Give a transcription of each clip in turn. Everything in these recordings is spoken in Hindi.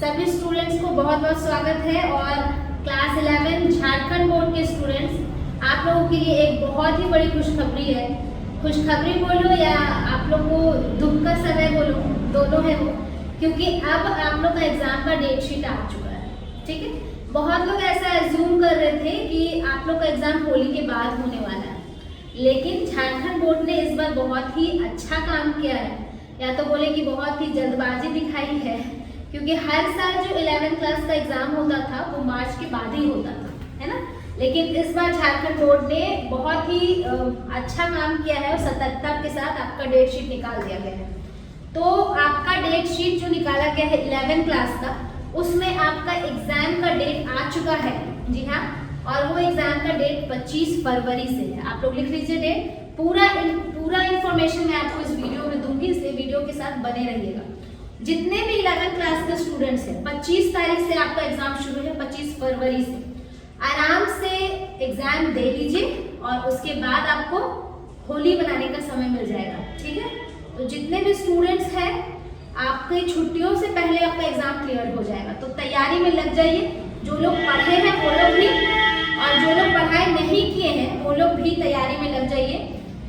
सभी स्टूडेंट्स को बहुत बहुत स्वागत है। और क्लास 11 झारखंड बोर्ड के स्टूडेंट्स, आप लोगों के लिए एक बहुत ही बड़ी खुशखबरी है। खुशखबरी बोलो या आप लोग को दुख का समय बोलो, दोनों है वो, क्योंकि अब आप लोग का एग्जाम का डेट शीट आ चुका है। ठीक है, बहुत लोग ऐसा एज्यूम कर रहे थे कि आप लोग का एग्जाम होली के बाद होने वाला है, लेकिन झारखंड बोर्ड ने इस बार बहुत ही अच्छा काम किया है, या तो बोले कि बहुत ही जल्दबाजी दिखाई है, क्योंकि हर साल जो 11th क्लास का एग्जाम होता था वो मार्च के बाद ही होता था, है ना। लेकिन इस बार झारखंड बोर्ड ने बहुत ही अच्छा काम किया है और सतर्कता के साथ आपका डेट शीट निकाल दिया गया है। तो आपका डेट शीट जो निकाला गया है 11th क्लास का, उसमें आपका एग्जाम का डेट आ चुका है। जी हाँ, और वो एग्जाम का डेट 25 फरवरी से है। आप लोग लिख लीजिए डेट। पूरा इंफॉर्मेशन मैं आपको इस वीडियो में दूंगी, इसलिए वीडियो के साथ बने रहिएगा। जितने भी 11th क्लास के स्टूडेंट्स हैं, 25 तारीख से आपका एग्जाम शुरू है, 25 फरवरी से आराम से एग्जाम दे लीजिए और उसके बाद आपको होली मनाने का समय मिल जाएगा। ठीक है, तो जितने भी स्टूडेंट्स हैं, आपके छुट्टियों से पहले आपका एग्जाम क्लियर हो जाएगा, तो तैयारी में लग जाइए। जो लोग पढ़े हैं वो लोग भी, और जो लोग पढ़ाई नहीं किए हैं वो लोग भी तैयारी में लग जाइए,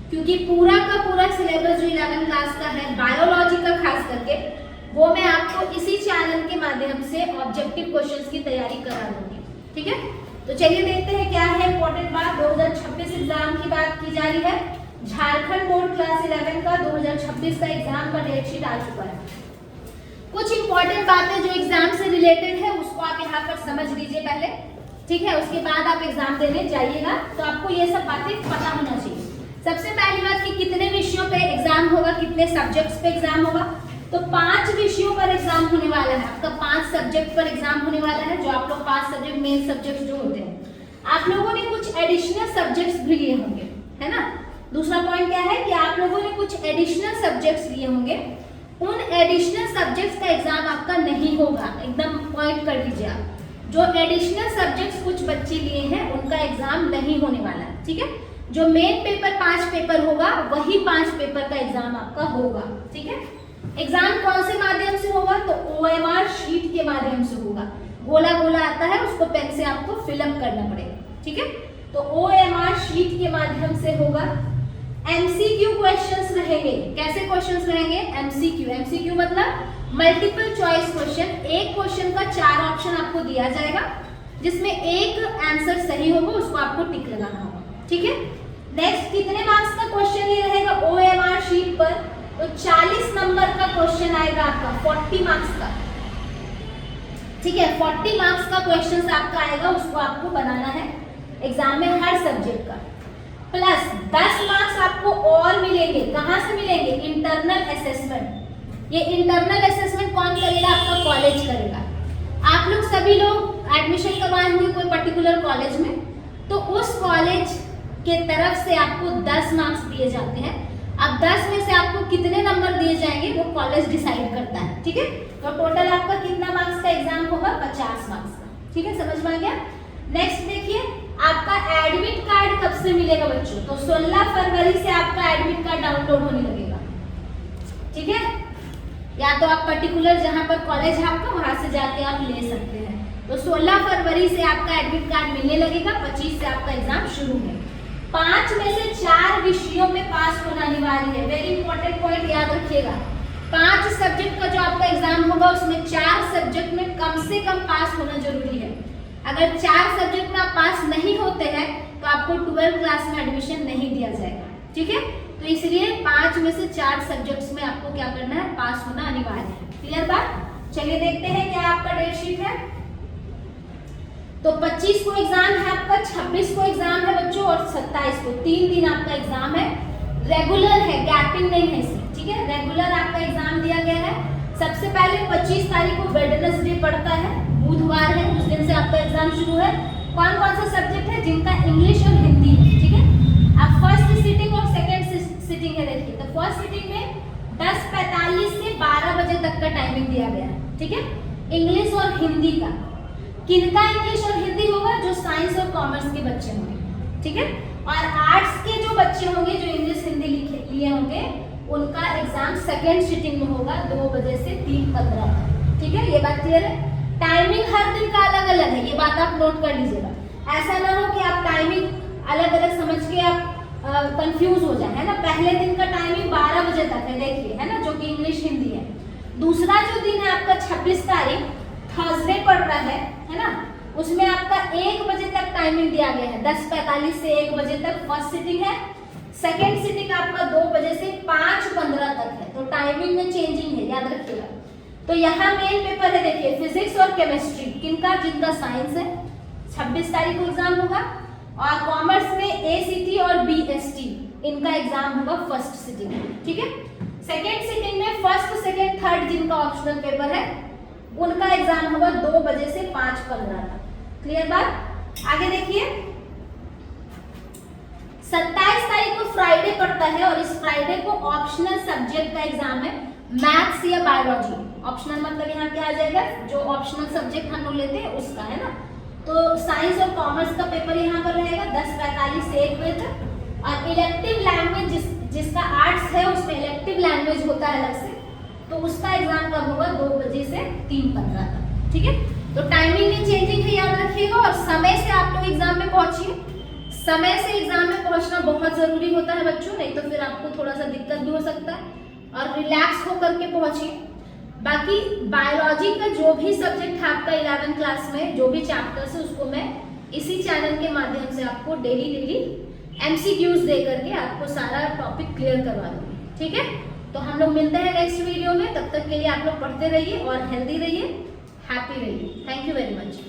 क्योंकि पूरा का पूरा सिलेबस जो 11th क्लास का है, बायोलॉजी का खास करके, वो मैं आपको इसी चैनल के माध्यम से ऑब्जेक्टिव क्वेश्चंस की तैयारी करा दूंगी। ठीक है, तो चलिए देखते हैं क्या है इंपॉर्टेंट बात। 2026 एग्जाम की बात की जा रही है। झारखंड बोर्ड क्लास 11 का 2026 का एग्जाम का डेट शीट आ चुका है। कुछ इंपॉर्टेंट बातें जो एग्जाम से रिलेटेड है उसको आप यहाँ पर समझ लीजिए पहले। ठीक है, उसके बाद आप एग्जाम देने जाइएगा तो आपको ये सब बातें पता होना चाहिए। सबसे पहली बात कि कितने विषयों पे एग्जाम होगा, कितने सब्जेक्ट्स पे एग्जाम होगा। तो 5 विषयों पर एग्जाम होने वाला है आपका, 5 सब्जेक्ट पर एग्जाम होने वाला है। जो आप लोग 5 सब्जेक्ट मेन सब्जेक्ट जो होते हैं, आप लोगों ने कुछ एडिशनल सब्जेक्ट्स भी लिए होंगे, है ना। दूसरा पॉइंट क्या है कि आप लोगों ने कुछ एडिशनल सब्जेक्ट्स लिए होंगे। उन एडिशनल सब्जेक्ट्स का एग्जाम आपका नहीं होगा, एकदम पॉइंट कर लीजिए आप। जो एडिशनल सब्जेक्ट्स कुछ बच्चे लिए हैं उनका एग्जाम नहीं होने वाला है। ठीक है, जो मेन पेपर 5 पेपर होगा वही 5 पेपर का एग्जाम आपका होगा। ठीक है, एग्जाम कौन से माध्यम से होगा, तो OMR शीट के माध्यम से होगा। गोला गोला आता है, उसको पेन से आपको फिलअप करना पड़ेगा। ठीक है, तो OMR शीट के माध्यम से होगा। MCQ क्वेश्चंस रहेंगे। कैसे क्वेश्चंस रहेंगे? MCQ मतलब मल्टीपल चॉइस क्वेश्चन। एक क्वेश्चन का 4 ऑप्शन आपको दिया जाएगा, जिसमें एक आंसर सही होगा, उसको आपको टिक लगाना होगा। ठीक है, नेक्स्ट कितने मार्क्स का क्वेश्चन ये रहेगा OMR शीट पर, तो 40 नंबर का क्वेश्चन आएगा आपका, 40 मार्क्स का। ठीक है, 40 मार्क्स का क्वेश्चन आपका आएगा, उसको आपको बनाना है एग्जाम में हर सब्जेक्ट का। प्लस 10 मार्क्स आपको और मिलेंगे। कहां से मिलेंगे? Internal assessment. ये इंटरनल असेसमेंट कौन करेगा? आपका कॉलेज करेगा। आप लोग सभी लोग एडमिशन करवाए होंगे कोई पर्टिकुलर कॉलेज में, तो उस कॉलेज के तरफ से आपको 10 मार्क्स दिए जाते हैं। अब 10 में से आपको कितने नंबर दिए जाएंगे वो कॉलेज डिसाइड करता है। ठीक है, तो टोटल आपका कितना मार्क्स का एग्जाम होगा? 50 मार्क्स का। ठीक है, समझ में आ गया। नेक्स्ट देखिए, आपका एडमिट कार्ड कब से मिलेगा बच्चों? तो 16 फरवरी से आपका एडमिट कार्ड डाउनलोड होने लगेगा। ठीक है, या तो आप पर्टिकुलर जहां पर कॉलेज है आपका, वहां से जाके आप ले सकते हैं। तो 16 फरवरी से आपका एडमिट कार्ड मिलने लगेगा। 25 से आपका एग्जाम शुरू है। 5 में से 4 विषयों में पास होना अनिवार्य है। वेरी इंपॉर्टेंट पॉइंट याद रखिएगा। 5 सब्जेक्ट का जो आपका एग्जाम होगा, उसमें 4 सब्जेक्ट में कम से कम पास होना जरूरी है। अगर 4 सब्जेक्ट में आप पास नहीं होते हैं तो आपको 12th क्लास में एडमिशन नहीं दिया जाएगा। ठीक है, तो इसलिए 5 में से 4 सब्जेक्ट्स में आपको क्या करना है? पास होना अनिवार्य है। क्लियर बात? चलिए देखते हैं क्या आपका डेट शीट है। तो 25 को एग्जाम है आपका, 26 को एग्जाम है बच्चों, और 27 को। 3 दिन आपका एग्जाम है। रेगुलर है, गैपिंग नहीं है इसमें। ठीक है, रेगुलर आपका एग्जाम दिया गया है। सबसे पहले 25 तारीख को वेडनेसडे पड़ता है, बुधवार है, उस दिन से आपका एग्जाम शुरू है। कौन कौन सा सब्जेक्ट है? जिनका इंग्लिश और हिंदी है। ठीक है, अब फर्स्ट सिटिंग और सेकेंड सिटिंग है। देखिए, तो फर्स्ट सिटिंग में 10:45 से 12 बजे तक का टाइमिंग दिया गया है। ठीक है, इंग्लिश और हिंदी का। किनका इंग्लिश और हिंदी होगा? जो साइंस और कॉमर्स के बच्चे होंगे। ठीक है, और आर्ट्स के जो बच्चे होंगे, जो इंग्लिश हिंदी लिए होंगे, उनका एग्जाम सेकेंड सिटिंग में होगा 2 बजे से 3:15 तक। ठीक है, ये बात क्लियर है। टाइमिंग हर दिन का अलग अलग है, ये बात आप नोट कर लीजिएगा। ऐसा ना हो कि आप टाइमिंग अलग अलग समझ के आप कंफ्यूज हो जाए, है ना। पहले दिन का टाइमिंग 12 बजे तक है, देखिए, है ना, जो कि इंग्लिश हिंदी है। दूसरा जो दिन है आपका 26 तारीख थर्सडे पड़ रहा है ना, उसमें आपका 1 बजे तक टाइमिंग दिया गया है, 10:45 से 1 बजे तक फर्स्ट सिटिंग है। सेकेंड सिटिंग आपका 2 बजे से 5:15 तक है, तो टाइमिंग में चेंजिंग है, याद रखिएगा। तो यहाँ मेन पेपर है, देखिए, फिजिक्स और केमिस्ट्री, किनका, जिनका साइंस है, 26 तारीख को एग्जाम होगा। और कॉमर्स में ACT और BST, इनका एग्जाम होगा फर्स्ट सिटिंग, ठीक है। सेकेंड सिटिंग में फर्स्ट, सेकेंड, थर्ड जिनका ऑप्शनल पेपर है, उनका एग्जाम होगा 2 बजे से 5:15 तक। क्लियर बात। आगे देखिए, 27 तारीख को फ्राइडे पड़ता है और इस फ्राइडे को ऑप्शनल सब्जेक्ट का एग्जाम है, मैथ्स या बायोलॉजी। ऑप्शनल मतलब यहाँ क्या आ जाएगा, जो ऑप्शनल सब्जेक्ट हम लोग लेते हैं उसका, है ना। तो साइंस और कॉमर्स का पेपर यहाँ पर रहेगा 10:45 से 1 बजे तक। और इलेक्टिव लैंग्वेज, जिसका आर्ट्स है उसमें इलेक्टिव लैंग्वेज होता है अलग से, तो उसका एग्जाम कब होगा, 2 बजे से 3:15 तक, ठीक है। तो टाइमिंग में चेंजिंग है, याद रखिएगा। और समय से आप लोग एग्जाम में पहुंचिए, समय से एग्जाम में पहुंचना बहुत जरूरी होता है बच्चों, नहीं तो फिर आपको थोड़ा सा दिक्कत भी हो सकता है। और रिलैक्स होकर के पहुंचिए। बाकी बायोलॉजी का जो भी सब्जेक्ट है आपका 11th क्लास में, जो भी चैप्टर्स है, उसको मैं इसी चैनल के माध्यम से आपको डेली MCQs दे करके आपको सारा टॉपिक क्लियर करवा दूंगी, ठीक है। तो हम लोग मिलते हैं नेक्स्ट वीडियो में, तब तक के लिए आप लोग पढ़ते रहिए और हेल्दी रहिए, हैप्पी रहिए। Thank you very much.